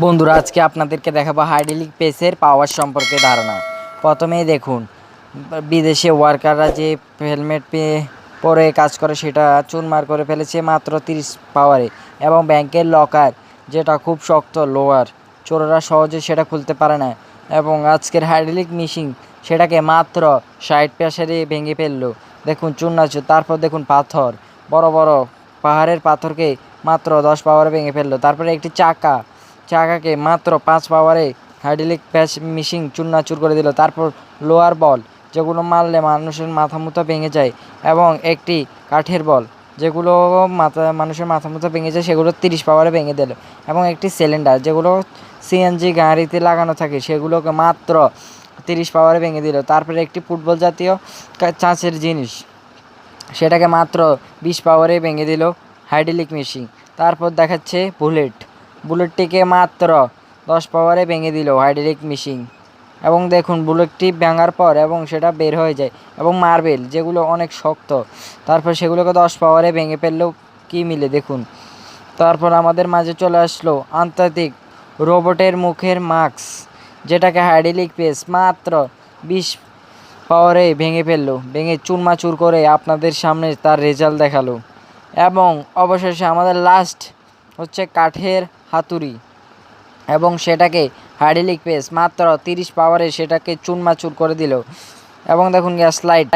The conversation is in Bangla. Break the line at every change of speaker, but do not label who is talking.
বন্ধুরা আজকে আপনাদেরকে দেখাবো হাইড্রোলিক প্রেসের পাওয়ার সম্পর্কে ধারণা। প্রথমেই দেখুন, বিদেশে ওয়ার্কাররা যে হেলমেট পরে কাজ করে সেটা চুরমার করে ফেলেছে মাত্র 30 পাওয়ারে, এবং ব্যাংকের লকার যেটা খুব শক্ত লোহার, চোররা সহজে সেটা খুলতে পারে না। এবং আজকের হাইড্রোলিক মেশিন সেটাকে মাত্র 60 প্রেসারে ভেঙে ফেললো। দেখুন চূর্ণাচুর। তারপর দেখুন পাথর, বড় বড় পাহাড়ের পাথরকে মাত্র 10 পাওয়ারে ভেঙে ফেললো। তারপরে একটি চাকাকে মাত্র 5 পাওয়ারে হাইড্রোলিক প্রেস মেশিন চূর্ণাচুর করে দিল। তারপর লোহার বল, যেগুলো মারলে মানুষের মাথা মুথা ভেঙে যায়, এবং একটি কাঠের বল, যেগুলো মানুষের মাথা মুথা ভেঙে যায়, সেগুলো 30 পাওয়ারে ভেঙে দিল। এবং একটি সিলিন্ডার, যেগুলো সিএনজি গাড়িতে লাগানো থাকে, সেগুলোকে মাত্র 30 পাওয়ারে ভেঙে দিল। তারপরে একটি ফুটবল জাতীয় চাঁচের জিনিস, সেটাকে মাত্র 20 পাওয়ারে ভেঙে দিল হাইড্রোলিক মেশিন। তারপর দেখাচ্ছে বুলেটটিকে মাত্র 10 পাওয়ারে ভেঙে দিল হাইড্রোলিক মেশিন। এবং দেখুন বুলেটটি ভাঙার পর এবং সেটা বের হয়ে যায়। এবং মার্বেল, যেগুলো অনেক শক্ত, তারপর সেগুলোকে 10 পাওয়ারে ভেঙে ফেললেও কী মিলে দেখুন। তারপর আমাদের মাঝে চলে আসলো আন্তর্জাতিক রোবটের মুখের মাস্ক, যেটাকে হাইড্রোলিক প্রেস মাত্র 20 পাওয়ারে ভেঙে চুরমাচুর করে আপনাদের সামনে তার রেজাল্ট দেখালো। এবং অবশেষে আমাদের লাস্ট হচ্ছে কাঠের হাতুড়ি, এবং সেটাকে হাইড্রোলিক প্রেস মাত্র 30 পাওয়ারে সেটাকে চুরমাচুর করে দিল। এবং দেখুন গ্যাস লাইট